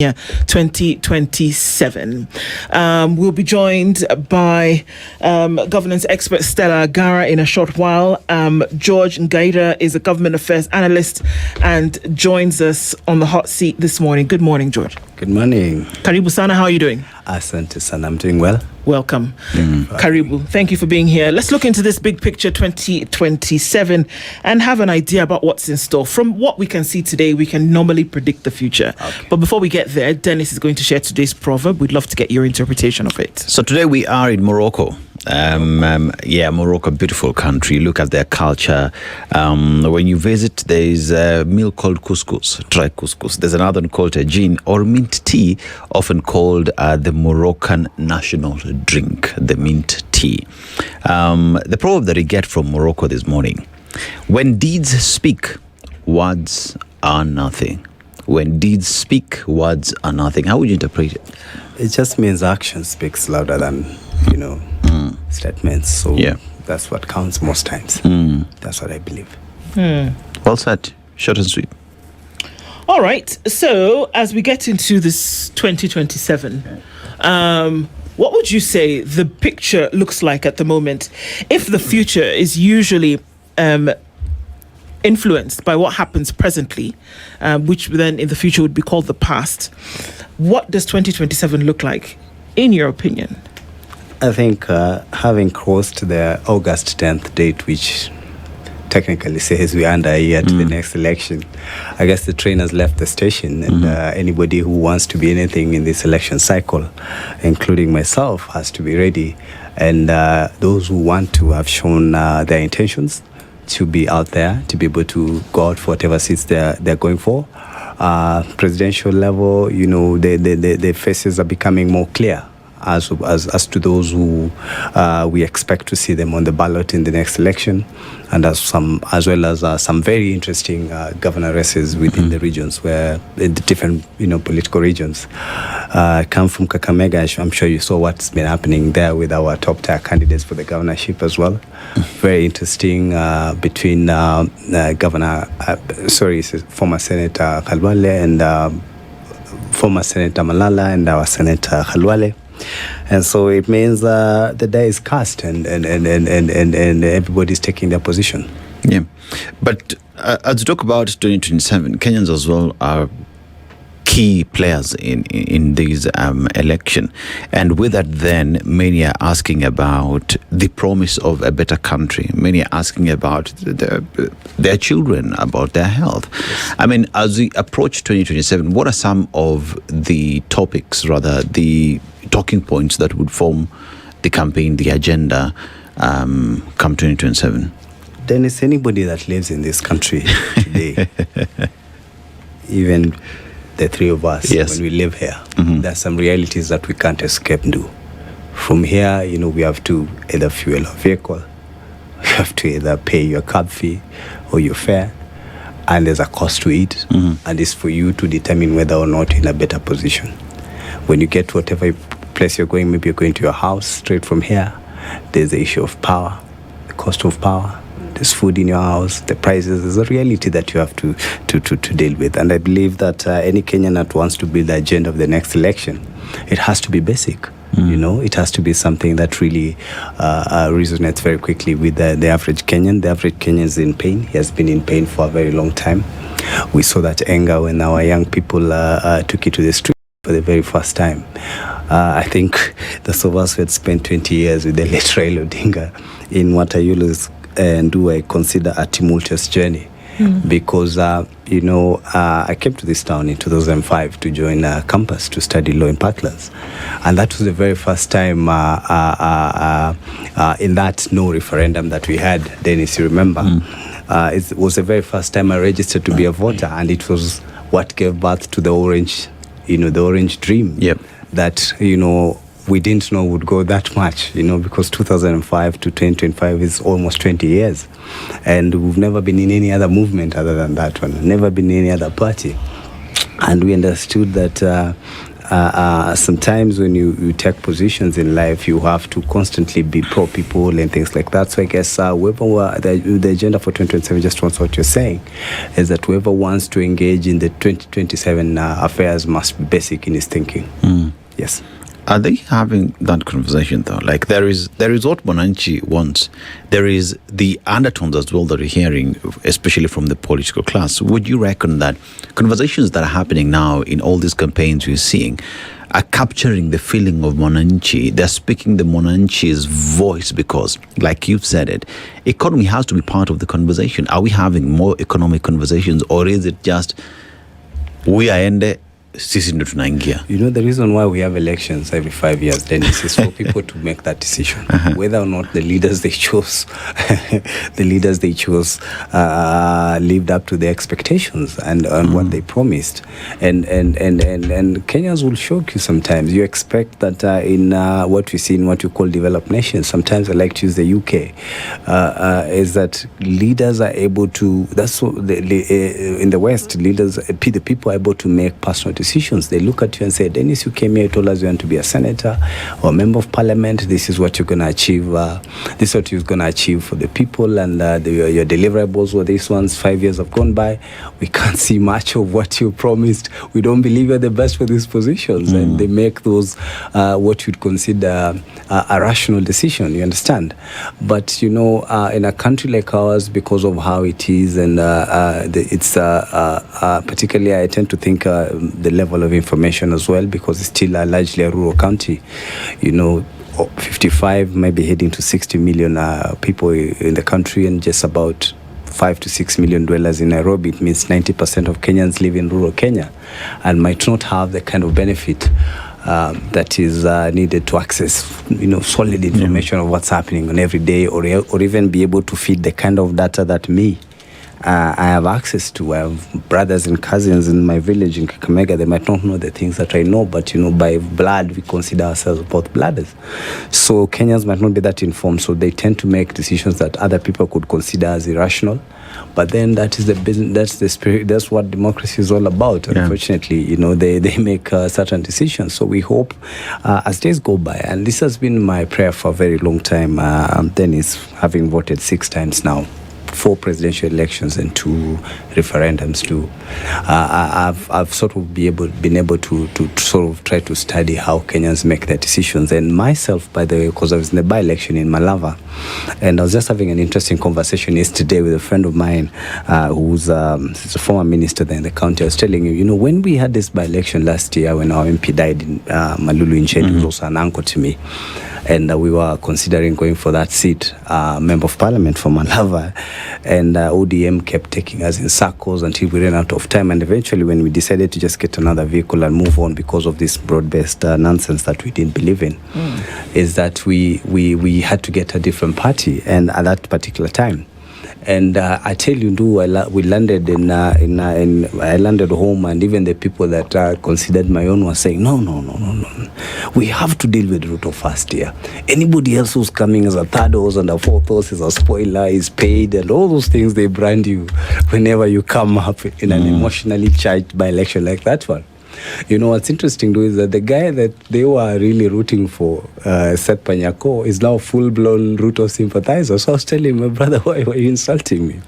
2027. We'll be joined by governance expert Stella Agara in a short while. George Ngaida is a government affairs analyst and joins us on the hot seat this morning. Good morning, George. Good morning. Karibu sana, how are you doing? Asante sana, I'm doing well. Welcome. Karibu. Thank you for being here. Let's look into this big picture 2027 and have an idea about what's in store. From what we can see today, we can normally predict the future. Okay. But before we get there, Dennis is going to share today's proverb. We'd love to get your interpretation of it. So today we are in Morocco. Morocco, beautiful country. Look at their culture. When you visit, there is a meal called couscous, try couscous. There's another one called tajine or mint tea, often called the Moroccan national drink, the mint tea. The proverb that we get from Morocco this morning: when deeds speak, words are nothing. When deeds speak, words are nothing. How would you interpret it? It just means action speaks louder than, statements. So that's what counts most times. That's what I believe. Well said. Short and sweet. All right. So as we get into this 2027, what would you say the picture looks like at the moment? If the future is usually influenced by what happens presently, which then in the future would be called the past, what does 2027 look like, in your opinion? I think having crossed the August 10th date, which technically says we're under a year to the next election, I guess the train has left the station, and anybody who wants to be anything in this election cycle, including myself, has to be ready. And those who want to have shown their intentions to be out there, to be able to go out for whatever seats they're going for. Presidential level, the faces are becoming more clear as to those who we expect to see them on the ballot in the next election, and as well as some very interesting governor races within the regions, where the different political regions. I come from Kakamega. I'm sure you saw what's been happening there with our top tier candidates for the governorship as well. Very interesting between former Senator Khalwale and former Senator Malala and our Senator Khalwale. And so it means the die is cast, and everybody's taking their position. Yeah, but as we talk about 2027, Kenyans as well are key players in this election, and with that, then many are asking about the promise of a better country. Many are asking about their children, about their health. Yes. I mean, as we approach 2027, what are some of the topics, rather the talking points that would form the campaign, the agenda, come 2027? Dennis, anybody that lives in this country today, even the three of us, when we live here, there are some realities that we can't escape do. From here, we have to either fuel our vehicle, we have to either pay your cab fee or your fare, and there's a cost to it, and it's for you to determine whether or not you're in a better position. When you get to whatever place you're going, maybe you're going to your house straight from here, there's the issue of power, the cost of power. There's food in your house, the prices. There's a reality that you have to deal with. And I believe that any Kenyan that wants to build the agenda of the next election, it has to be basic. It has to be something that really resonates very quickly with the average Kenyan. The average Kenyan is in pain. He has been in pain for a very long time. We saw that anger when our young people took it to the street for the very first time. I think those of us who had spent 20 years with the late Raila Odinga in what I always do I consider a tumultuous journey, because I came to this town in 2005 to join a campus to study law in Parklands, and that was the very first time in that no referendum that we had, Dennis, you remember, it was the very first time I registered to be a voter, and it was what gave birth to the orange, the orange dream. Yep. That we didn't know would go that much, because 2005 to 2025 is almost 20 years. And we've never been in any other movement other than that one, never been in any other party. And we understood that sometimes when you take positions in life, you have to constantly be pro people and things like that. So I guess whoever the agenda for 2027, just wants what you're saying, is that whoever wants to engage in the 2027 affairs must be basic in his thinking. Yes. Are they having that conversation though? Like there is what Mwananchi wants. There is the undertones as well that we're hearing, especially from the political class. Would you reckon that conversations that are happening now in all these campaigns we're seeing are capturing the feeling of Mwananchi? They're speaking the Mwananchi's voice because, like you've said it, economy has to be part of the conversation. Are we having more economic conversations, or is it just we are in there? The reason why we have elections every 5 years, Dennis, is for people to make that decision. Whether or not the leaders they chose lived up to their expectations and what they promised. And Kenyans will shock you sometimes. You expect that in what we see in what you call developed nations, sometimes I like to use the UK, is that leaders are able to, in the West, the people are able to make personal decisions. They look at you and say, Dennis, you came here, you told us you want to be a senator or a member of parliament. This is what you're going to achieve. This is what you're going to achieve for the people, and your deliverables were these ones. 5 years have gone by. We can't see much of what you promised. We don't believe you're the best for these positions. And they make those what you'd consider a rational decision, you understand? But, in a country like ours, because of how it is, and it's particularly, I tend to think the level of information as well, because it's still largely a rural county. 55, maybe heading to 60 million people in the country, and just about 5 to 6 million dwellers in Nairobi. It means 90% of Kenyans live in rural Kenya and might not have the kind of benefit that is needed to access, solid information of what's happening on every day, or even be able to feed the kind of data that I have access to. I have brothers and cousins in my village in Kakamega. They might not know the things that I know, but by blood we consider ourselves both brothers. So Kenyans might not be that informed, so they tend to make decisions that other people could consider as irrational. But then that is the business, that's the spirit, that's what democracy is all about. Yeah. Unfortunately, they make certain decisions. So we hope as days go by, and this has been my prayer for a very long time, Dennis, having voted 6 times now, 4 presidential elections and 2 referendums too. I've sort of been able to sort of try to study how Kenyans make their decisions. And myself, by the way, because I was in the by-election in Malava, and I was just having an interesting conversation yesterday with a friend of mine who's a former minister there in the county. I was telling you, when we had this by-election last year, when our MP died in Malulu in Shedi, was also an uncle to me. And we were considering going for that seat, member of parliament for Malava. And ODM kept taking us in circles until we ran out of time. And eventually, when we decided to just get another vehicle and move on because of this broad-based nonsense that we didn't believe in, is that we had to get a different party, and at that particular time. And I tell you, we landed I landed home, and even the people that considered my own were saying, no. We have to deal with the root of first year. Anybody else who's coming as a third horse and a fourth horse is a spoiler, is paid, and all those things they brand you whenever you come up in an emotionally charged by-election like that one. What's interesting though is that the guy that they were really rooting for, Seth Panyako, is now full-blown Ruto sympathizer. So I was telling my brother, why were you insulting me?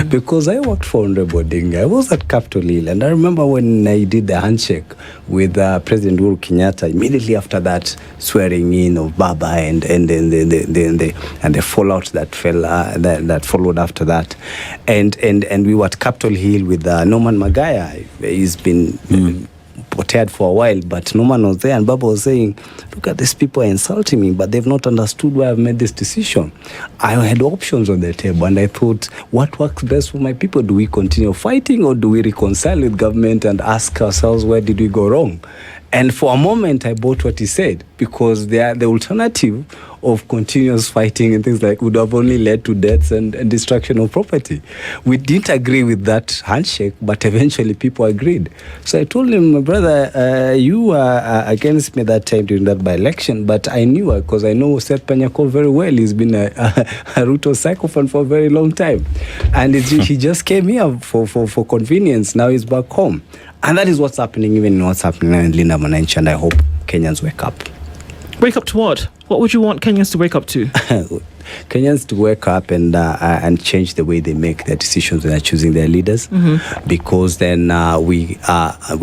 Because I worked for Honorable Dinga. I was at Capitol Hill, and I remember when I did the handshake with President Uhuru Kenyatta, immediately after that swearing in of Baba and the fallout that fell that followed after that, and we were at Capitol Hill with Norman Magaya. He's been portrayed for a while, but Norman was there, and Babu was saying, look at these people are insulting me, but they've not understood why I've made this decision. I had options on the table, and I thought, what works best for my people? Do we continue fighting, or do we reconcile with government and ask ourselves, where did we go wrong? And for a moment, I bought what he said, because the alternative of continuous fighting and things like would have only led to deaths and destruction of property. We didn't agree with that handshake, but eventually people agreed. So I told him, my brother, you were against me that time during that by-election, but I knew her because I know Seth Panyako very well. He's been a Ruto sycophant for a very long time. And he just came here for convenience. Now he's back home. And that is what's happening, even in what's happening now in Linda Mwananchi, and I hope Kenyans wake up. Wake up to what? What would you want Kenyans to wake up to? Kenyans to wake up and change the way they make their decisions when they're choosing their leaders, because then we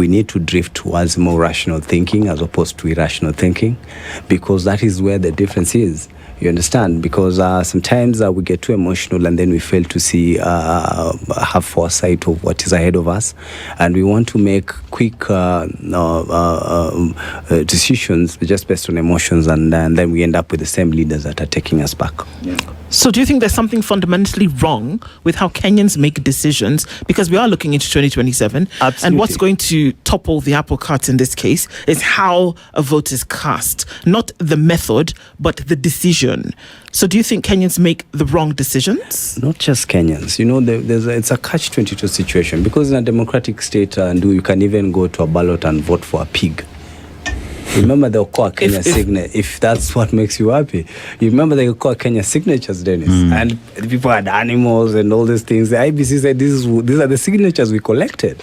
need to drift towards more rational thinking as opposed to irrational thinking, because that is where the difference is. You understand? Because sometimes we get too emotional and then we fail to see, have foresight of what is ahead of us. And we want to make quick decisions just based on emotions, and then we end up with the same leaders that are taking us back. Yeah. So do you think there's something fundamentally wrong with how Kenyans make decisions? Because we are looking into 2027. Absolutely. And what's going to topple the apple cart in this case is how a vote is cast. Not the method, but the decision. So do you think Kenyans make the wrong decisions? Not just Kenyans. You know, it's a catch-22 situation, because in a democratic state, you can even go to a ballot and vote for a pig. Remember the Okoa Kenya signature, if that's what makes you happy. You remember the Okoa Kenya signatures, Dennis? And the people had animals and all these things. The IBC said these are the signatures we collected.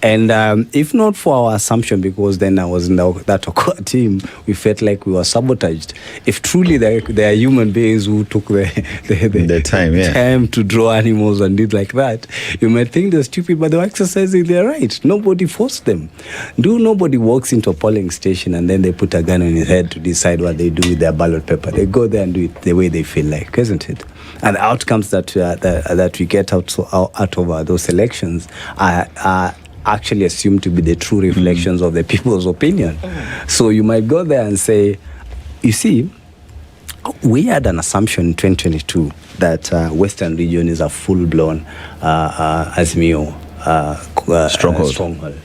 And if not for our assumption, because then I was in that Okoa team, we felt like we were sabotaged. If truly there are human beings who took the time to draw animals and did like that, you might think they're stupid, but they were exercising their right. Nobody forced them. Nobody walks into a polling station and then they put a gun on his head to decide what they do with their ballot paper. They go there and do it the way they feel like, isn't it? And the outcomes that we get out of those elections are actually assumed to be the true reflections of the people's opinion. So you might go there and say, you see, we had an assumption in 2022 that Western region is a full-blown Azimio stronghold.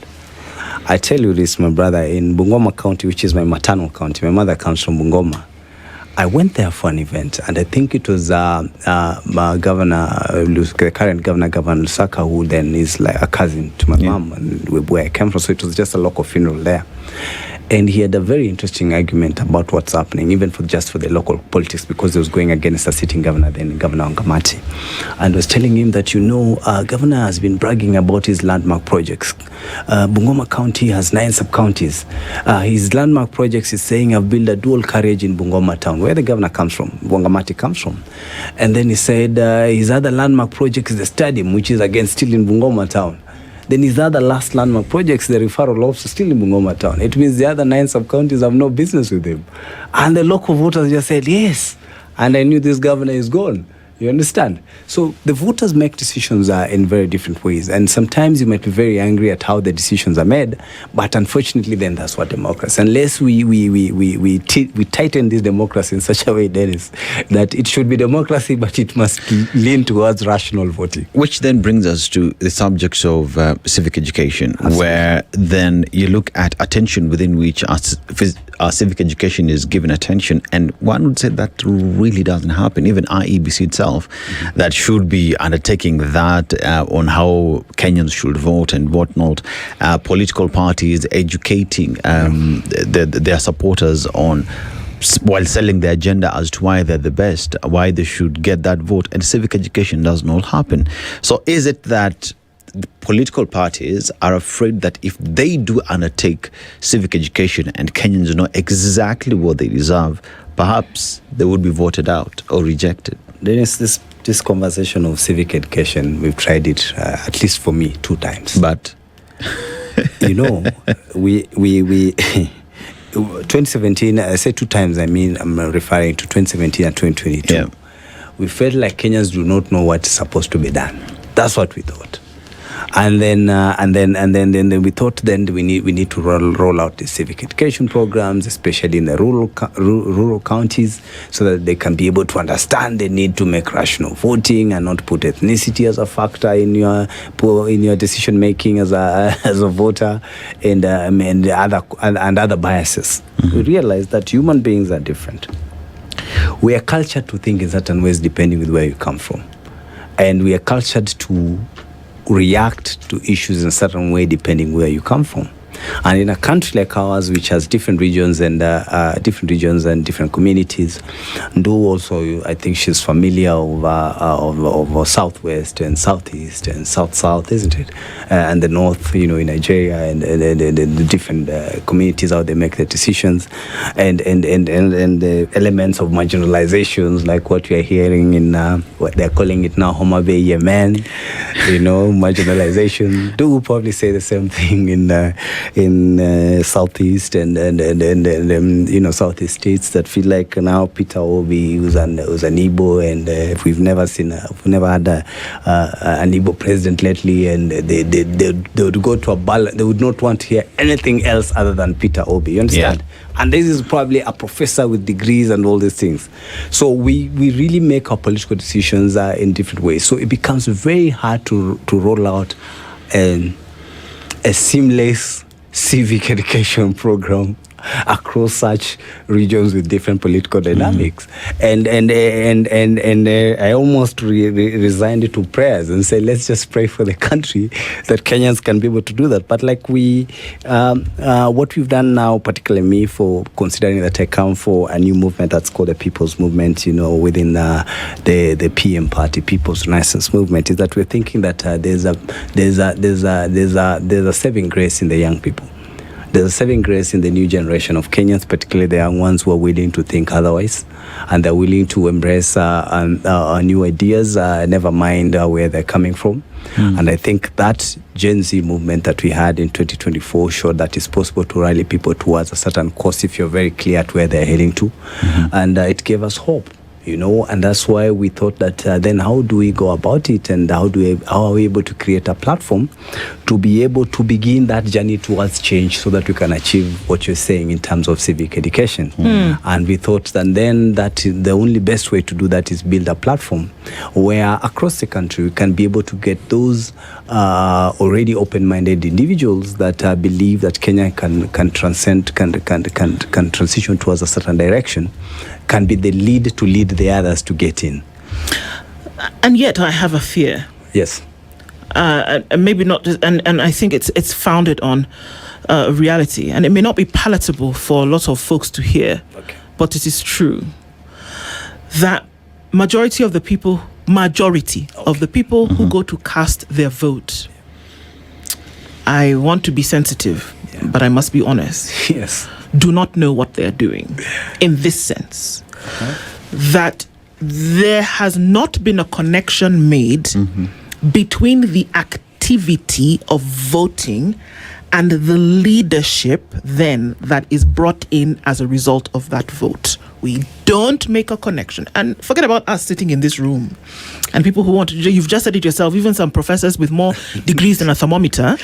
I tell you this, my brother, in Bungoma County, which is my maternal county, my mother comes from Bungoma. I went there for an event, and I think it was the current governor, Governor Lusaka, who then is like a cousin to my mom, and where I came from. So it was just a local funeral there. And he had a very interesting argument about what's happening, even for the local politics, because he was going against a sitting governor then, Governor Ngamati, and was telling him that, governor has been bragging about his landmark projects. Bungoma County has 9 sub-counties. His landmark projects is saying, I've built a dual carriage in Bungoma town, where the governor comes from, Ngamati comes from. And then he said his other landmark project is the stadium, which is again still in Bungoma town. Then his other last landmark projects, the referral office, still in Bungoma town. It means the other 9 sub-counties have no business with him. And the local voters just said, yes. And I knew this governor is gone. You understand? So the voters make decisions in very different ways. And sometimes you might be very angry at how the decisions are made. But unfortunately, then that's what democracy. Unless we tighten this democracy in such a way, Dennis, that it should be democracy, but it must lean towards rational voting. Which then brings us to the subjects of civic education, Absolutely. Where then you look at attention within which our civic education is given attention. And one would say that really doesn't happen. Even IEBC itself, that should be undertaking that on how Kenyans should vote and whatnot. Political parties educating their supporters on, while selling their agenda as to why they're the best, why they should get that vote, and civic education does not happen. So is it that the political parties are afraid that if they do undertake civic education and Kenyans know exactly what they deserve, perhaps they would be voted out or rejected? Dennis, this conversation of civic education, we've tried it, at least for me, 2 times. But we 2017, I say 2 times, I'm referring to 2017 and 2022. Yeah. We felt like Kenyans do not know what's supposed to be done. That's what we thought. And then we thought then we need to roll out the civic education programs, especially in the rural counties, so that they can be able to understand the need to make rational voting and not put ethnicity as a factor in your decision making as a voter, and other biases. Mm-hmm. We realized that human beings are different. We are cultured to think in certain ways depending with where you come from, and we are cultured to react to issues in a certain way depending where you come from. And in a country like ours, which has different regions and different communities, Ndu also, I think she's familiar of Southwest and Southeast and South, isn't it? And the North, in Nigeria, and the different communities, how they make their decisions, and the elements of marginalizations, like what we are hearing in what they're calling it now, Homa Bay, Yemen, marginalization. Do probably say the same thing in Southeast and Southeast states that feel like now Peter Obi, who's an Igbo, and we've never had an Igbo president lately, and they would go to a balance. They would not want to hear anything else other than Peter Obi. You understand? Yeah. And this is probably a professor with degrees and all these things. So we really make our political decisions in different ways. So it becomes very hard to roll out a seamless civic education program across such regions with different political dynamics. And I almost resigned it to prayers and said, let's just pray for the country that Kenyans can be able to do that. But like what we've done now, particularly me, for considering that I come for a new movement that's called the People's Movement, within the PM party, People's Renaissance Movement, is that we're thinking that there's a saving grace in the young people. There's a saving grace in the new generation of Kenyans, particularly the young ones who are willing to think otherwise, and they're willing to embrace new ideas, never mind where they're coming from. And I think that Gen Z movement that we had in 2024 showed that it's possible to rally people towards a certain cause if you're very clear at where they're heading to. And it gave us hope. And that's why we thought that then how do we go about it, and how are we able to create a platform to be able to begin that journey towards change so that we can achieve what you're saying in terms of civic education. And we thought that then that the only best way to do that is build a platform where across the country we can be able to get those already open-minded individuals that believe that Kenya can transition towards a certain direction, can be the lead to lead the others to get in. And yet I have a fear. Yes. Maybe not, and I think it's founded on reality, and it may not be palatable for lots of folks to hear, but it is true that majority of the people who go to cast their vote, I want to be sensitive, but I must be honest. Yes. Do not know what they're doing, in this sense, that there has not been a connection made between the activity of voting and the leadership then that is brought in as a result of that vote. We don't make a connection. And forget about us sitting in this room and people who want to, you've just said it yourself, even some professors with more degrees than a thermometer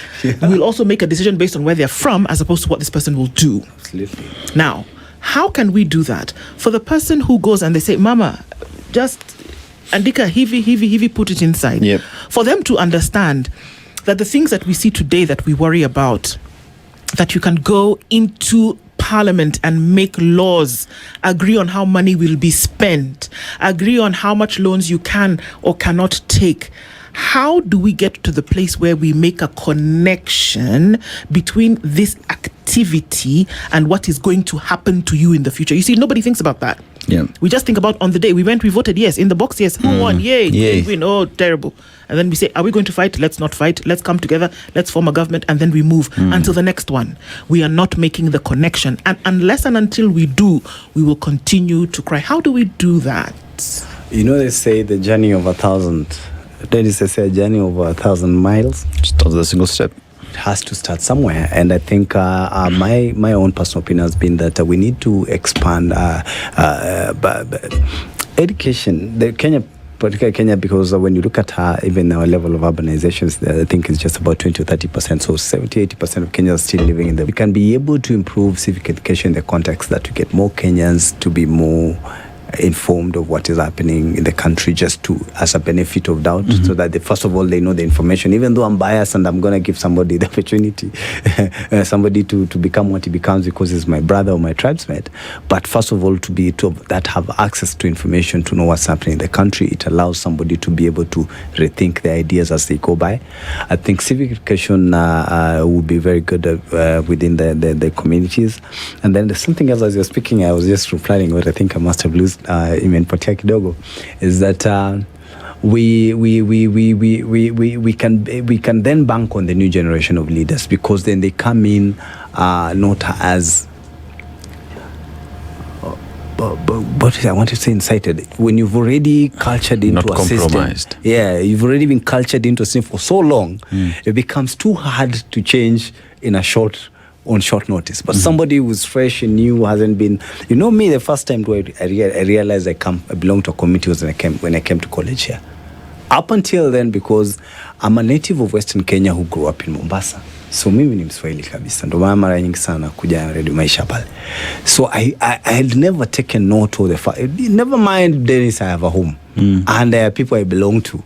will also make a decision based on where they're from as opposed to what this person will do. Absolutely. Now, how can we do that? For the person who goes and they say, Mama, just Andika, heavy, put it inside. Yep. For them to understand that the things that we see today that we worry about, that you can go into Parliament and make laws, agree on how money will be spent, agree on how much loans you can or cannot take. How do we get to the place where we make a connection between this activity and what is going to happen to you in the future? You see, nobody thinks about that. Yeah. We just think about on the day we went, we voted yes, in the box yes, who won? Yay, win, oh, terrible. And then we say, are we going to fight? Let's not fight. Let's come together. Let's form a government, and then we move until the next one. We are not making the connection, and unless and until we do, we will continue to cry. How do we do that? They say the journey of 1,000. That is to say, a journey of 1,000 miles. Starts with a single step. It has to start somewhere, and I think my own personal opinion has been that we need to expand education. Particularly Kenya, because when you look at even our level of urbanizations, I think it's just about 20 or 30%. So 70-80% of Kenyans are still living in the. We can be able to improve civic education in the context that we get more Kenyans to be more informed of what is happening in the country, just to as a benefit of doubt, so that first of all they know the information. Even though I'm biased and I'm going to give somebody the opportunity, somebody to become what he becomes because he's my brother or my tribesmate. But first of all, that have access to information to know what's happening in the country, it allows somebody to be able to rethink their ideas as they go by. I think civic education would be very good within the communities. And then there's something else as you're speaking, I was just replying what I think I must have lost imenipotea kidogo, is that we can then bank on the new generation of leaders, because then they come in not as but I want to say incited. When you've already cultured into not a system, you've already been cultured into a system for so long, it becomes too hard to change on short notice. But somebody who's fresh and new, hasn't been, me, the first time I realized I belong to a community was when I came to college here. Up until then, because I'm a native of Western Kenya who grew up in Mombasa. So mimi ni Mswahili kabisa. Ndo maana mara nyingi sana kuja Radio Maisha pale. So I had never taken note of the fact, never mind Dennis, I have a home. And there are people I belong to.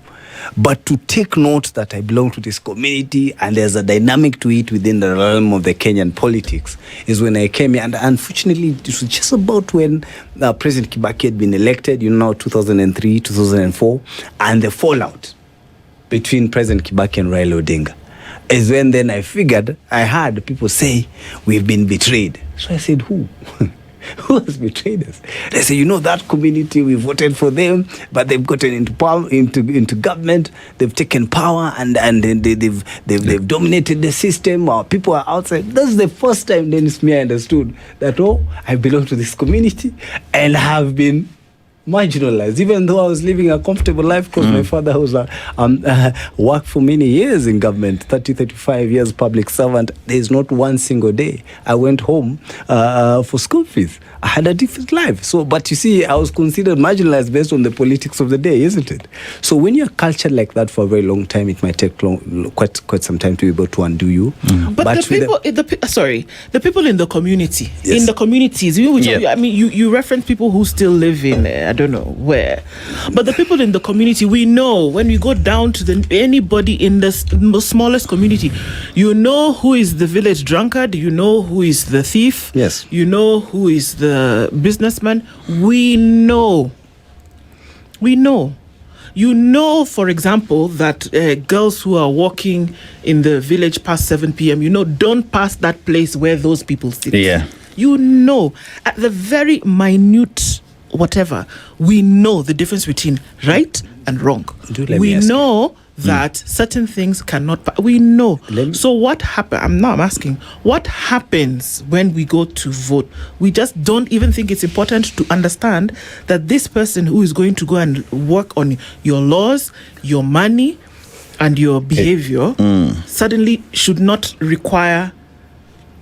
But to take note that I belong to this community and there's a dynamic to it within the realm of the Kenyan politics is when I came here. And unfortunately, it was just about when President Kibaki had been elected, 2003, 2004, and the fallout between President Kibaki and Raila Odinga. Is when then I figured, I heard people say, we've been betrayed. So I said, who? Who has betrayed us? They say, that community, we voted for them, but they've gotten into power, into government, they've taken power, and then they've dominated the system. Our people are outside. That's the first time Dennis Mia understood that, I belong to this community and have been marginalized, even though I was living a comfortable life, because my father was worked for many years in government, 35 years public servant. There's not one single day I went home for school fees. I had a different life. So, but you see, I was considered marginalized based on the politics of the day, isn't it? So when you're cultured like that for a very long time, it might take quite some time to be able to undo you. But the people in the community, in the communities, you reference people who still live in I don't know where, but the people in the community, we know when we go down to anybody in the smallest community, who is the village drunkard, who is the thief, yes, who is the businessman. We know, for example, that girls who are walking in the village past 7 p.m., don't pass that place where those people sit. Yeah. At the very minute whatever, we know the difference between right and wrong. We know that certain things cannot. We know. So what happens? I'm asking, what happens when we go to vote? We just don't even think it's important to understand that this person who is going to go and work on your laws, your money, and your behavior suddenly should not require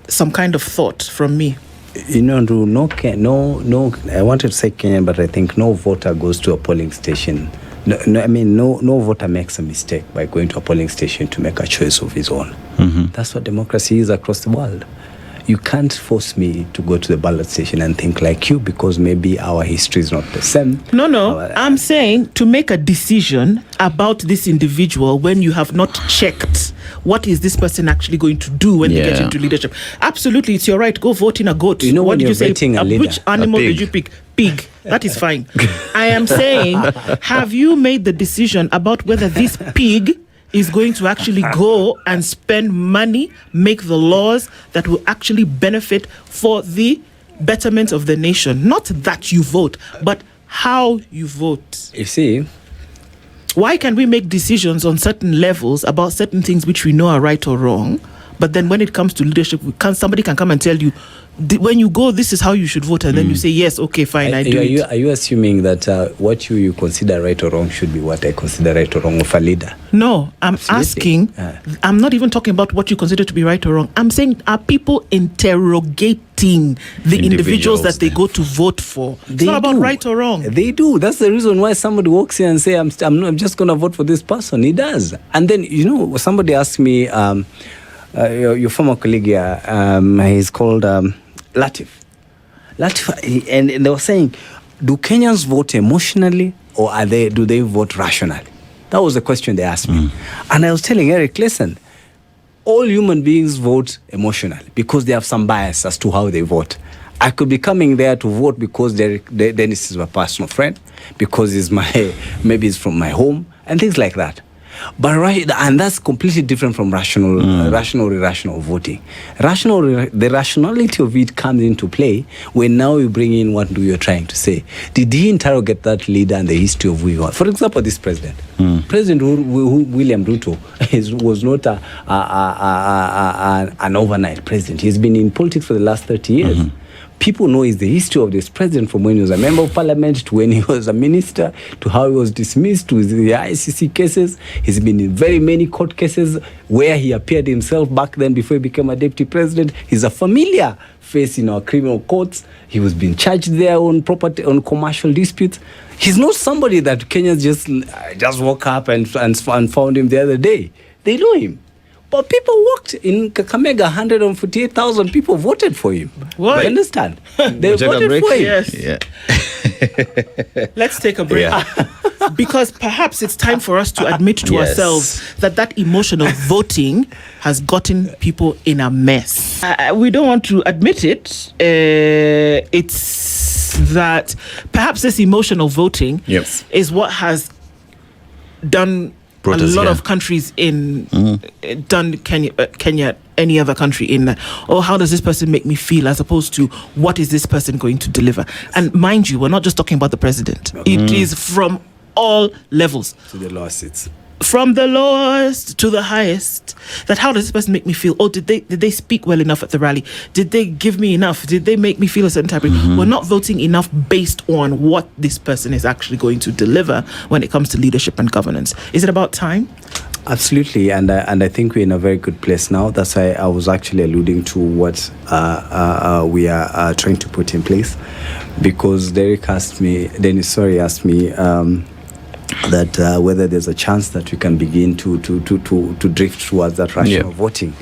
some kind of thought from me. No, I wanted to say Kenyan, but I think no voter goes to a polling station. No voter makes a mistake by going to a polling station to make a choice of his own. That's what democracy is across the world. You can't force me to go to the ballot station and think like you, because maybe our history is not the same. No. I'm saying to make a decision about this individual when you have not checked what is this person actually going to do when they get into leadership. Absolutely, it's your right. Go vote in a goat. What did you say? Which animal did you pick? Pig. That is fine. I am saying, have you made the decision about whether this pig is going to actually go and spend money, make the laws that will actually benefit for the betterment of the nation? Not that you vote, but how you vote. You see, why can we make decisions on certain levels about certain things which we know are right or wrong, but then when it comes to leadership, somebody can come and tell you, when you go, this is how you should vote, and then you say, yes, okay, fine, I do it. Are you assuming that what you consider right or wrong should be what I consider right or wrong of a leader? No, I'm asking, I'm not even talking about what you consider to be right or wrong. I'm saying, are people interrogating the individuals that they go to vote for? It's not about right or wrong. They do. That's the reason why somebody walks in and say, I'm just going to vote for this person. He does. And then, somebody asked me, your former colleague here, he's called Latif, and they were saying, do Kenyans vote emotionally or do they vote rationally? That was the question they asked me. And I was telling Eric, listen, all human beings vote emotionally because they have some bias as to how they vote. I could be coming there to vote because Dennis is my personal friend, because maybe it's from my home, and things like that. But and that's completely different from rational irrational voting. The rationality of it comes into play when now you bring in what you're trying to say. Did he interrogate that leader and the history of who he was? For example, this president. President William Ruto was not an overnight president. He's been in politics for the last 30 years. People know is the history of this president from when he was a member of parliament to when he was a minister to how he was dismissed to the ICC cases. He's been in very many court cases where he appeared himself back then before he became a deputy president. He's a familiar face in our criminal courts. He was being charged there on property, on commercial disputes. He's not somebody that Kenyans just woke up and found him the other day. They know him. But people walked in Kakamega, 148,000 people voted for him. What? You understand? They voted for him. Yes. Yeah. Let's take a break. Yeah. Because perhaps it's time for us to admit to ourselves that emotional voting has gotten people in a mess. We don't want to admit it. It's that perhaps this emotional voting is what has done of countries done Kenya, any other country in, how does this person make me feel, as opposed to what is this person going to deliver? And mind you, we're not just talking about the president. It is from all levels. To the lowest seats. From the lowest to the highest. That how does this person make me feel? Did they speak well enough at the rally? Did they give me enough? Did they make me feel a certain type of We're not voting enough based on what this person is actually going to deliver when it comes to leadership and governance. Is it about time? Absolutely, and I think we're in a very good place now. That's why I was actually alluding to what we are trying to put in place, because Dennis asked me that whether there's a chance that we can begin to drift towards that rational voting,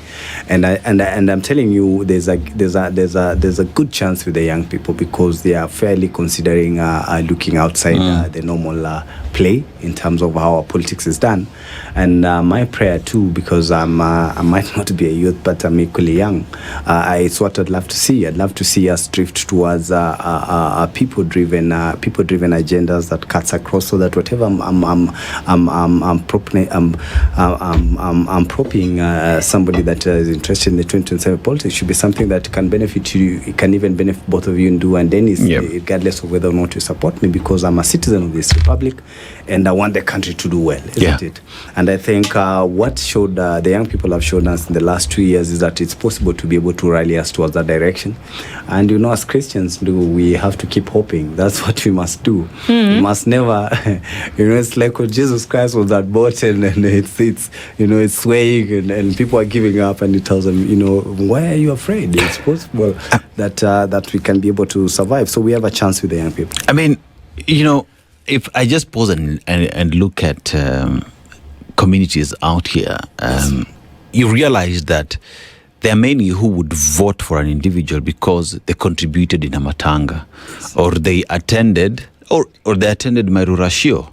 and I'm telling you, there's a good chance with the young people, because they are fairly considering looking outside the normal play in terms of how our politics is done. And my prayer too, because I might not be a youth, but I'm equally young, it's what I'd love to see. I'd love to see us drift towards people-driven agendas that cuts across, so that whatever I'm propping somebody that is interested in the 2027 politics should be something that can benefit you. It can even benefit both of you and Dennis, regardless of whether or not you support me, because I'm a citizen of this republic and I want the country to do well, isn't it? And I think what the young people have shown us in the last 2 years is that it's possible to be able to rally us towards that direction. And as Christians we have to keep hoping. That's what we must do. We must never, it's like when Jesus Christ was that boat and it's swaying and people are giving up, and he tells them, why are you afraid? It's possible that we can be able to survive. So we have a chance with the young people. I mean, if I just pause and look at communities out here, you realize that there are many who would vote for an individual because they contributed in a matanga, or they attended, or they attended Mairurashio,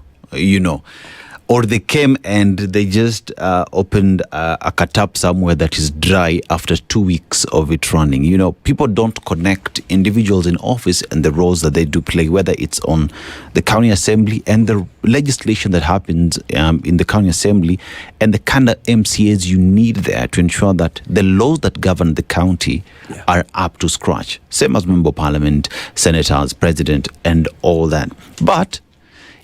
or they came and they just opened a katap somewhere that is dry after 2 weeks of it running. People don't connect individuals in office and the roles that they do play, whether it's on the county assembly and the legislation that happens in the county assembly, and the kind of MCAs you need there to ensure that the laws that govern the county are up to scratch. Same as member of parliament, senators, president, and all that. But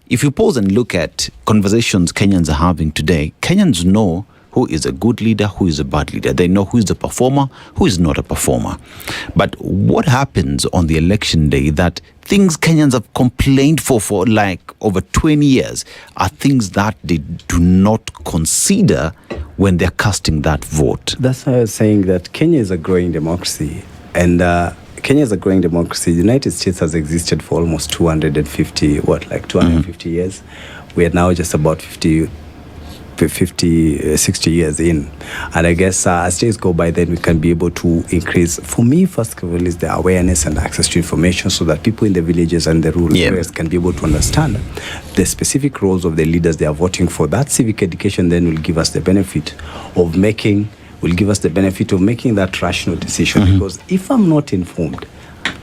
if you pause and look at conversations Kenyans are having today, Kenyans know who is a good leader, who is a bad leader. They know who is a performer, who is not a performer. But what happens on the election day that things Kenyans have complained for like over 20 years are things that they do not consider when they're casting that vote? That's why I was saying that Kenya is a growing democracy. And Kenya is a growing democracy. The United States has existed for almost 250 years. We are now just about 50 60 years in. And I guess as days go by, then we can be able to increase. For me, first of all, is the awareness and access to information so that people in the villages and the rural areas can be able to understand the specific roles of the leaders they are voting for. That civic education then will give us the benefit of making that rational decision. Because if I'm not informed,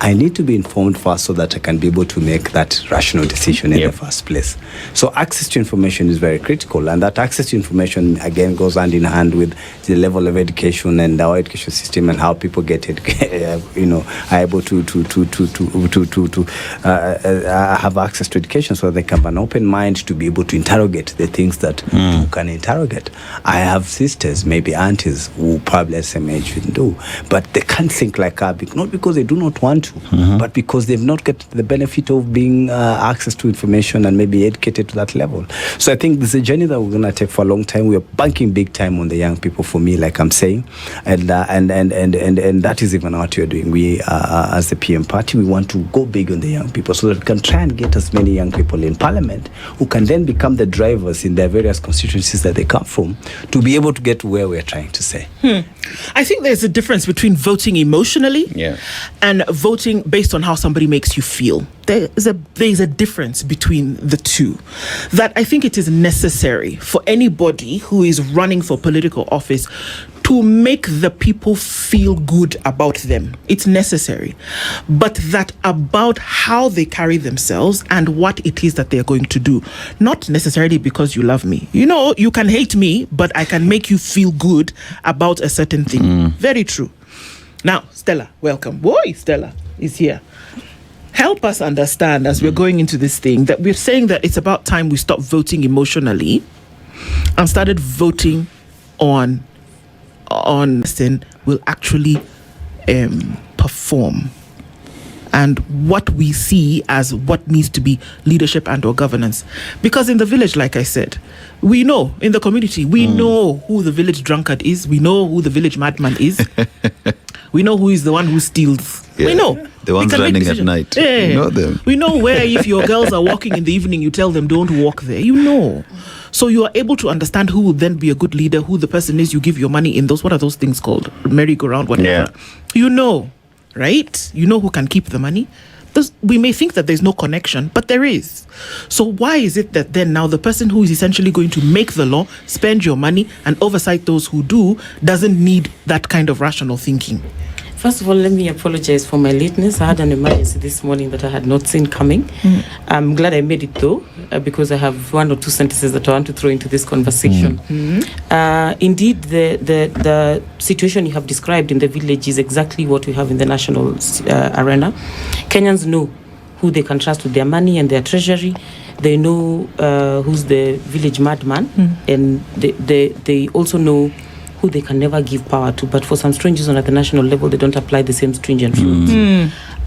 I need to be informed first so that I can be able to make that rational decision in the first place. So access to information is very critical, and that access to information again goes hand in hand with the level of education and our education system and how people get are able to have access to education so that they can have an open mind to be able to interrogate the things that you can interrogate. I have sisters, maybe aunties, who probably at the same age shouldn't do, but they can't think like her, not because they do not want to, but because they've not got the benefit of being access to information and maybe educated to that level. So I think this is a journey that we're going to take for a long time. We are banking big time on the young people, for me, like I'm saying, and that is even what we're doing. We as the PM party, we want to go big on the young people so that we can try and get as many young people in parliament who can then become the drivers in their various constituencies that they come from to be able to get to where we're trying to say. I think there's a difference between voting emotionally and voting based on how somebody makes you feel. There's a difference between the two that I think it is necessary for anybody who is running for political office to make the people feel good about them. It's necessary. But that about how they carry themselves and what it is that they're going to do. Not necessarily because you love me. You know, you can hate me, but I can make you feel good about a certain thing. Very true. Now, Stella, welcome. Boy, Stella is here. Help us understand as we're going into this thing that we're saying that it's about time we stop voting emotionally and started voting on will actually perform and what we see as what needs to be leadership and or governance. Because in the village, like I said, we know, in the community, we know who the village drunkard is. We know who the village madman is. We know who is the one who steals. We know. The ones running at night. Yeah. You know them. We know where if your girls are walking in the evening, you tell them don't walk there. You know. So you are able to understand who will then be a good leader, who the person is you give your money in those, what are those things called? Merry-go-round, whatever. Yeah. You know, right? You know who can keep the money. We may think that there's no connection, but there is. So why is it that then now the person who is essentially going to make the law, spend your money, and oversight those who do, doesn't need that kind of rational thinking? First of all, let me apologize for my lateness. I had an emergency this morning that I had not seen coming. I'm glad I made it though, because I have one or two sentences that I want to throw into this conversation. Indeed, the situation you have described in the village is exactly what we have in the national arena. Kenyans know who they can trust with their money and their treasury. They know who's the village madman, and they also know who they can never give power to, but for some strange reason at the national level, they don't apply the same stringent rules.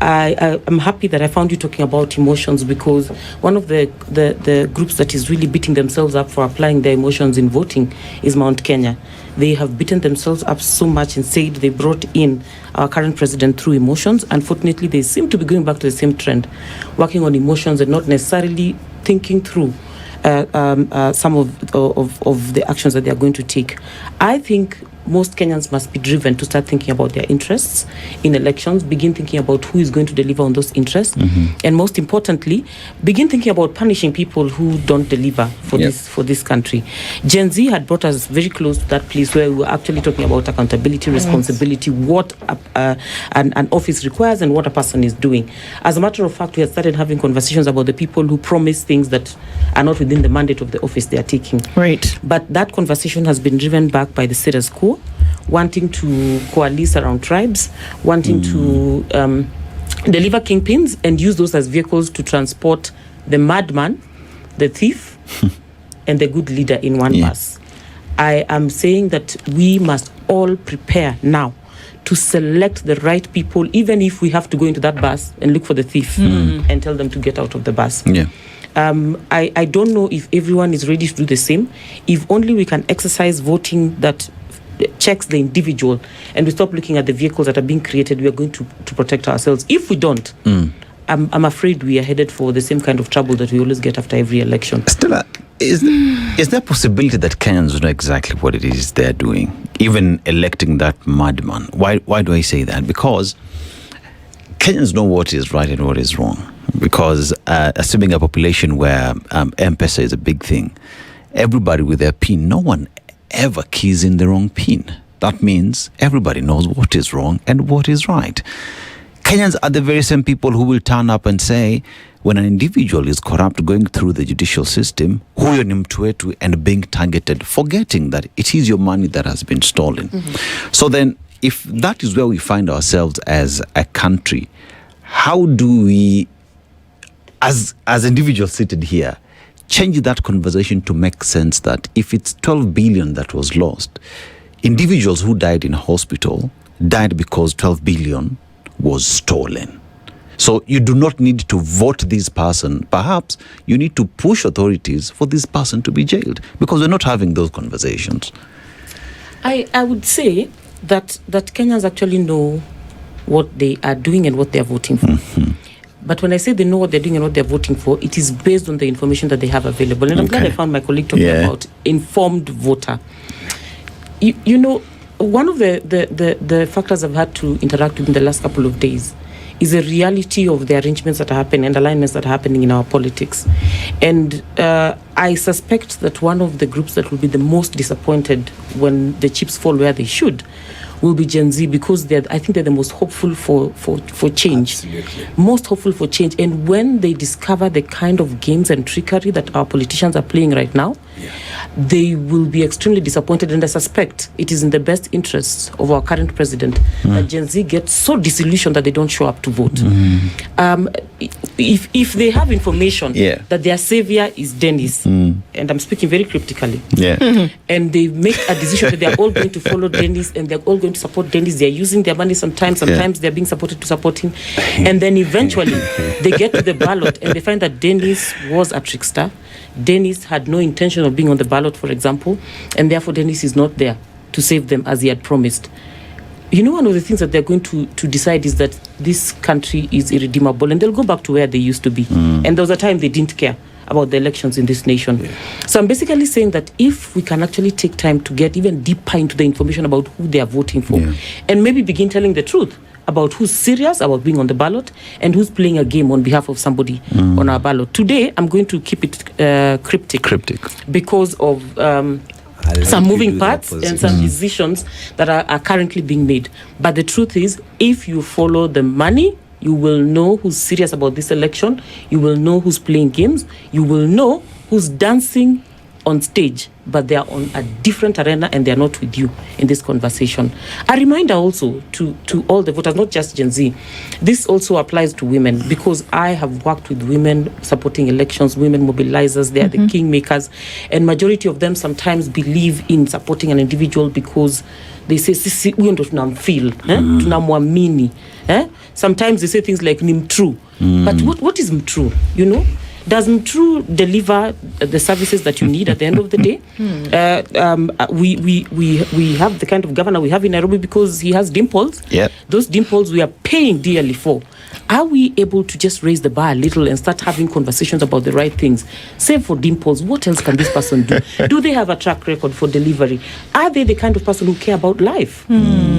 I'm happy that I found you talking about emotions, because one of the groups that is really beating themselves up for applying their emotions in voting is Mount Kenya. They have beaten themselves up so much and said they brought in our current president through emotions. Unfortunately, they seem to be going back to the same trend, working on emotions and not necessarily thinking through some of the actions that they are going to take. I think most Kenyans must be driven to start thinking about their interests in elections, begin thinking about who is going to deliver on those interests, and most importantly, begin thinking about punishing people who don't deliver for this country. Gen Z had brought us very close to that place where we were actually talking about accountability, responsibility, what an office requires and what a person is doing. As a matter of fact, we had started having conversations about the people who promise things that are not within the mandate of the office they are taking. Right. But that conversation has been driven back by the status quo, wanting to coalesce around tribes, wanting to deliver kingpins and use those as vehicles to transport the madman, the thief, and the good leader in one bus. I am saying that we must all prepare now to select the right people, even if we have to go into that bus and look for the thief and tell them to get out of the bus. I don't know if everyone is ready to do the same. If only we can exercise voting that checks the individual and we stop looking at the vehicles that are being created, we are going to protect ourselves. If we don't, I'm afraid we are headed for the same kind of trouble that we always get after every election. Stella, Is there a possibility that Kenyans know exactly what it is they're doing, even electing that madman? Why do I say that? Because Kenyans know what is right and what is wrong. Because assuming a population where M-Pesa is a big thing, everybody with their PIN, no one ever keys in the wrong PIN. That means everybody knows what is wrong and what is right. Kenyans are the very same people who will turn up and say, when an individual is corrupt going through the judicial system, huyo ni mtu wetu, and being targeted, forgetting that it is your money that has been stolen. So then, if that is where we find ourselves as a country, how do we, as individuals seated here, change that conversation to make sense that if it's 12 billion that was lost, individuals who died in hospital died because 12 billion was stolen. So you do not need to vote this person. Perhaps you need to push authorities for this person to be jailed, because we're not having those conversations. I would say that Kenyans actually know what they are doing and what they are voting for. But when I say they know what they're doing and what they're voting for, it is based on the information that they have available. And I'm glad I found my colleague talking about informed voter. You know, one of the factors I've had to interact with in the last couple of days is the reality of the arrangements that are happening and alignments that are happening in our politics. And I suspect that one of the groups that will be the most disappointed when the chips fall where they should will be Gen Z, because I think they're the most hopeful for change. Absolutely. Most hopeful for change. And when they discover the kind of games and trickery that our politicians are playing right now, they will be extremely disappointed. And I suspect it is in the best interests of our current president that Gen Z gets so disillusioned that they don't show up to vote. If they have information that their savior is Dennis, and I'm speaking very cryptically, and they make a decision that they're all going to follow Dennis and they're all going to support Dennis, they're using their money sometimes they're being supported to support him, and then eventually they get to the ballot and they find that Dennis was a trickster. Dennis had no intention of being on the ballot, for example, and therefore Dennis is not there to save them as he had promised. You know, one of the things that they're going to decide is that this country is irredeemable, and they'll go back to where they used to be. And there was a time they didn't care about the elections in this nation. So I'm basically saying that if we can actually take time to get even deeper into the information about who they are voting for, and maybe begin telling the truth about who's serious about being on the ballot and who's playing a game on behalf of somebody on our ballot. Today, I'm going to keep it cryptic. Because of some moving parts and some decisions that are currently being made. But the truth is, if you follow the money, you will know who's serious about this election. You will know who's playing games. You will know who's dancing on stage, but they are on a different arena and they are not with you in this conversation. A reminder also to all the voters, not just Gen Z. This also applies to women, because I have worked with women supporting elections, women mobilizers. They are the kingmakers, and majority of them sometimes believe in supporting an individual because they say sisi huyo ndo tunamfeel, tunamwamini. Sometimes they say things like ni mtrue. But what is mtrue, you know? Does Mtrue deliver the services that you need at the end of the day? We have the kind of governor we have in Nairobi because he has dimples. Those dimples we are paying dearly for. Are we able to just raise the bar a little and start having conversations about the right things? Save for dimples, what else can this person do? Do they have a track record for delivery? Are they the kind of person who care about life?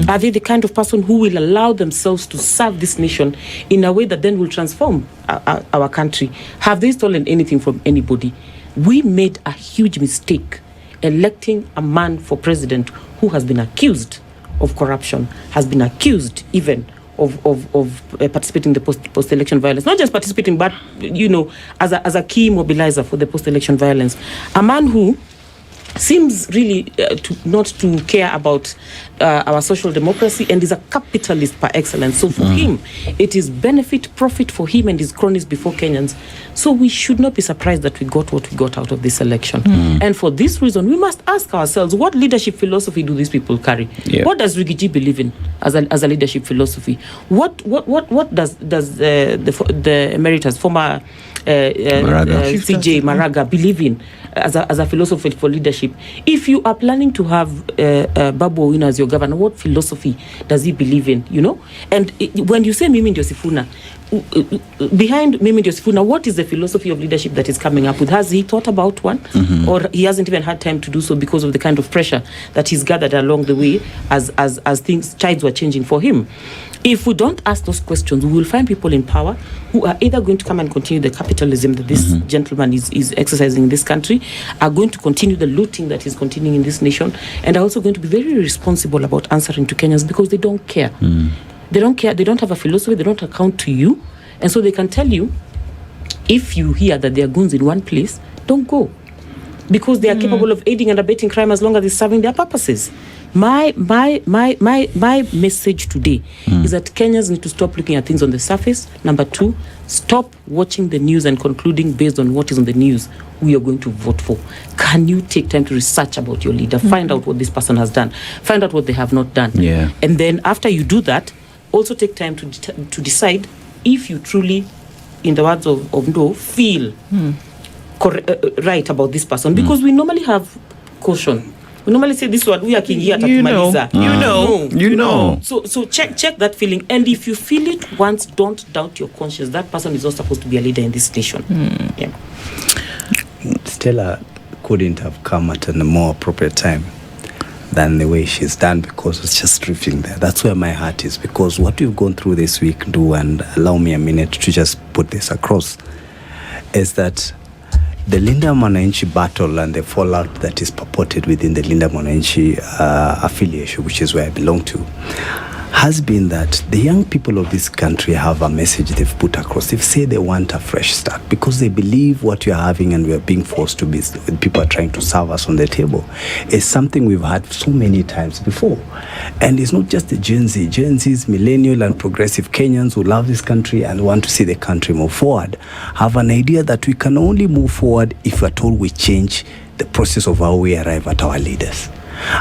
Are they the kind of person who will allow themselves to serve this nation in a way that then will transform our country? Have they stolen anything from anybody? We made a huge mistake electing a man for president who has been accused of corruption, has been accused even of participating in the post-election violence. Not just participating, but, you know, as a key mobilizer for the post-election violence. A man who seems really not to care about our social democracy and is a capitalist par excellence. So for him, it is profit for him and his cronies before Kenyans. So we should not be surprised that we got what we got out of this election. And for this reason, we must ask ourselves, what leadership philosophy do these people carry? What does Rigiji believe in as a leadership philosophy? What does the emeritus, former CJ Maraga believe in as a philosophy for leadership? leadership. If you are planning to have Babu Owino as your governor, what philosophy does he believe in, you know? And when you say Mimi ndio Sifuna, behind Mimi ndio Sifuna, what is the philosophy of leadership that is coming up with? Has he thought about one? Or he hasn't even had time to do so because of the kind of pressure that he's gathered along the way as tides were changing for him? If we don't ask those questions, we will find people in power who are either going to come and continue the capitalism that this gentleman is exercising in this country, are going to continue the looting that is continuing in this nation, and are also going to be very responsible about answering to Kenyans because they don't care. They don't care. They don't have a philosophy. They don't account to you. And so they can tell you, if you hear that there are goons in one place, don't go. Because they are capable of aiding and abetting crime as long as it's serving their purposes. My message today is that Kenyans need to stop looking at things on the surface. Number 2, stop watching the news and concluding based on what is on the news who you're going to vote for. Can you take time to research about your leader? Find out what this person has done. Find out what they have not done. Yeah. And then after you do that, also take time to decide if you truly, in the words of Ndo, feel right about this person. Because we normally have caution. We normally say this one, we are king here at Tumaliza. You know. So check that feeling. And if you feel it once, don't doubt your conscience. That person is not supposed to be a leader in this nation. Yeah. Stella couldn't have come at a more appropriate time than the way she's done, because it's just drifting there. That's where my heart is, because what we've gone through this week, and allow me a minute to just put this across, is that the Linda Mwananchi battle and the fallout that is purported within the Linda Mwananchi affiliation, which is where I belong to, has been that the young people of this country have a message they've put across. They've said they want a fresh start because they believe what you're having and we're being forced to be, people are trying to serve us on the table, is something we've had so many times before. And it's not just the Gen Z. Gen Z's millennial and progressive Kenyans who love this country and want to see the country move forward have an idea that we can only move forward if at all we change the process of how we arrive at our leaders.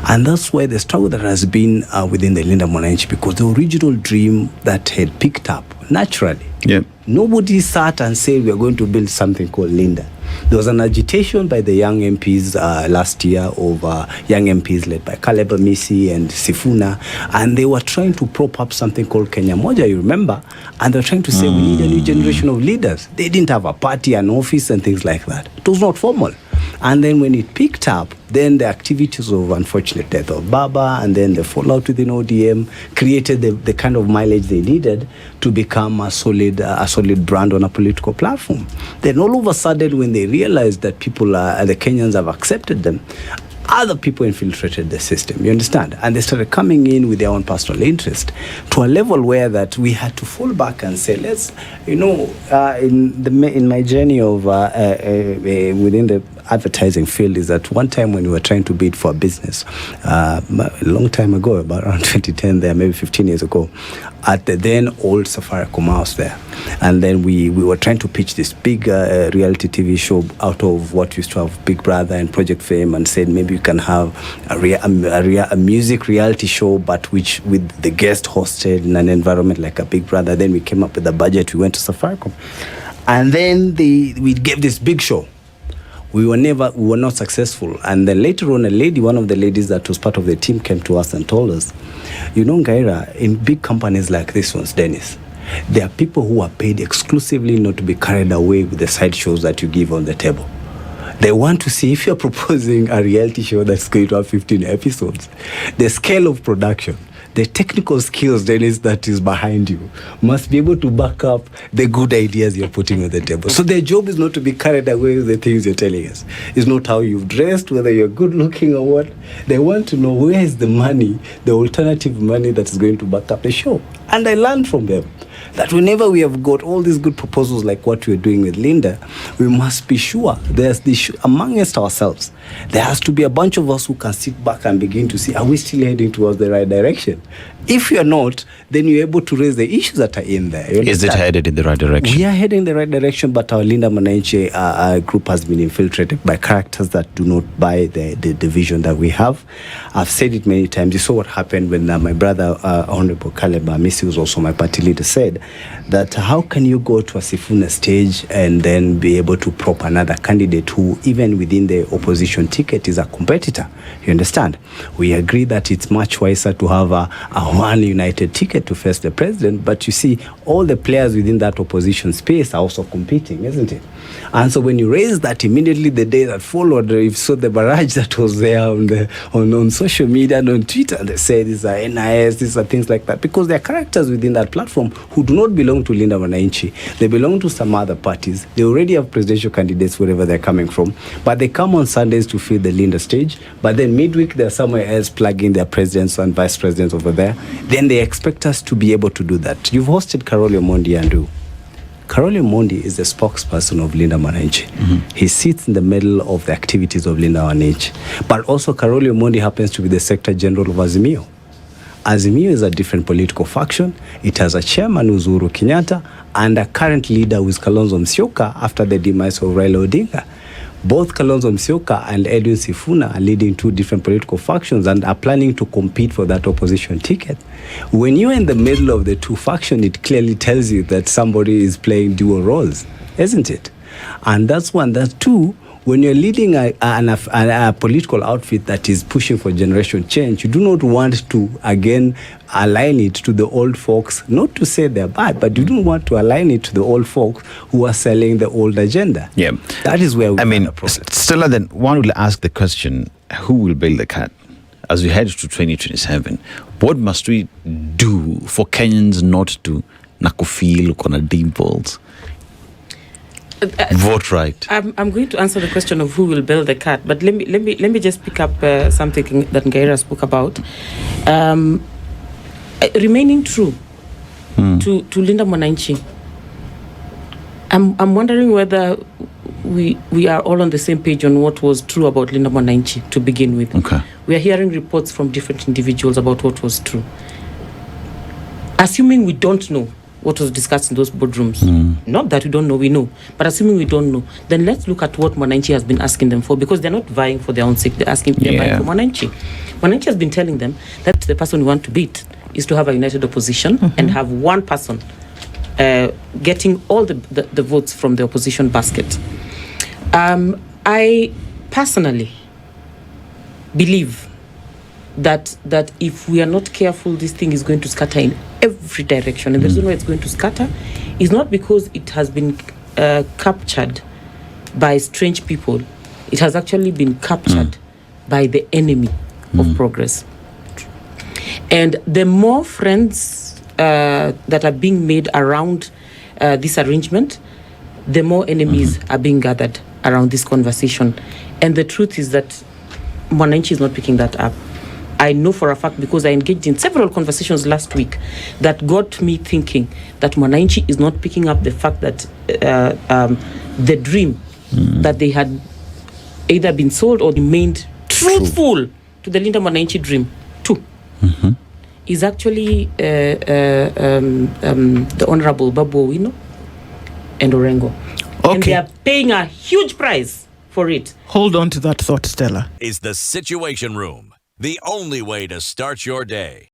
And that's why the struggle that has been within the Linda Mwananchi, because the original dream that had picked up naturally. Nobody sat and said we are going to build something called Linda. There was an agitation by the young MPs last year over young MPs led by Caleb Amisi and Sifuna, and they were trying to prop up something called Kenya Moja, you remember? And they were trying to say we need a new generation of leaders. They didn't have a party, an office and things like that. It was not formal. And then when it picked up, then the activities of unfortunate death of Baba and then the fallout within ODM created the kind of mileage they needed to become a solid brand on a political platform. Then all of a sudden, when they realized that the Kenyans have accepted them, other people infiltrated the system, you understand? And they started coming in with their own personal interest to a level where that we had to fall back and say, let's, in my journey of within the advertising field, is that one time when we were trying to bid for a business, a long time ago, about around 2010 there, maybe 15 years ago, at the then old Safaricom house there. And then we were trying to pitch this big reality TV show out of what used to have Big Brother and Project Fame, and said maybe you can have a music reality show, but which with the guest hosted in an environment like a Big Brother. Then we came up with a budget, we went to Safaricom. And then we gave this big show. We were not successful. And then later on, one of the ladies that was part of the team came to us and told us, Ngaira, in big companies like this ones, Dennis, there are people who are paid exclusively not to be carried away with the side shows that you give on the table. They want to see if you're proposing a reality show that's going to have 15 episodes, the scale of production, the technical skills, Dennis, that is behind you must be able to back up the good ideas you're putting on the table. So their job is not to be carried away with the things you're telling us. It's not how you've dressed, whether you're good looking or what. They want to know where is the money, the alternative money that is going to back up the show. And I learned from them that whenever we have got all these good proposals like what we're doing with Linda, we must be sure there's amongst ourselves, there has to be a bunch of us who can sit back and begin to see, are we still heading towards the right direction? If you're not, then you're able to raise the issues that are in there. Is it headed in the right direction? We are heading in the right direction, but our Linda Mwananchi group has been infiltrated by characters that do not buy the vision that we have. I've said it many times. You saw what happened when my brother, Honorable Caleb Amisi, who's also my party leader, said that how can you go to a Sifuna stage and then be able to prop another candidate who, even within the opposition ticket, is a competitor? You understand? We agree that it's much wiser to have a one united ticket to face the president, but you see, all the players within that opposition space are also competing, isn't it? And so when you raise that, immediately the day that followed, you saw the barrage that was there on social media and on Twitter, and they say these are NIS, these are things like that, because there are characters within that platform who do not belong to Linda Mwananchi. They belong to some other parties. They already have presidential candidates wherever they're coming from, but they come on Sundays to fill the Linda stage, but then midweek they're somewhere else plugging their presidents and vice presidents over there. Then they expect us to be able to do that. You've hosted Karoli Omondi, Andrew. Karoli Omondi is the spokesperson of Linda Mwananchi. He sits in the middle of the activities of Linda Mwananchi. But also Karoli Omondi happens to be the Secretary General of Azimio. Azimio is a different political faction. It has a chairman, Uhuru Kenyatta, and a current leader who is Kalonzo Musyoka after the demise of Raila Odinga. Both Kalonzo Musyoka and Edwin Sifuna are leading two different political factions and are planning to compete for that opposition ticket. When you're in the middle of the two factions, it clearly tells you that somebody is playing dual roles, isn't it? And that's one. That's two. When you're leading a political outfit that is pushing for generation change, you do not want to, again, align it to the old folks, not to say they're bad, but you don't want to align it to the old folks who are selling the old agenda. Yeah. That is where we have a problem. Stella, then one will ask the question, who will build the cat? As we head to 2027, what must we do for Kenyans not to nakufeel kona dimples? Vote right. I'm going to answer the question of who will build the cat, but let me just pick up something that Ngaira spoke about. Remaining true to Linda Mwananchi. I'm wondering whether we are all on the same page on what was true about Linda Mwananchi to begin with. Okay. We are hearing reports from different individuals about what was true. Assuming we don't know what was discussed in those boardrooms. Not that we don't know, we know. But assuming we don't know, then let's look at what Mwananchi has been asking them for, because they're not vying for their own sake, they're buying for Mwananchi. Mwananchi has been telling them that the person we want to beat is to have a united opposition and have one person getting all the votes from the opposition basket. I personally believe that if we are not careful, this thing is going to scatter in every direction. And the reason why it's going to scatter is not because it has been captured by strange people. It has actually been captured by the enemy of progress. And the more friends that are being made around this arrangement, the more enemies are being gathered around this conversation. And the truth is that Mwananchi is not picking that up. I know for a fact, because I engaged in several conversations last week, that got me thinking that Mwananchi is not picking up the fact that the dream that they had either been sold or remained truthful to the Linda Mwananchi dream too, is actually the Honorable Babu Owino and Orengo. Okay. And they are paying a huge price for it. Hold on to that thought, Stella. Is the Situation Room the only way to start your day?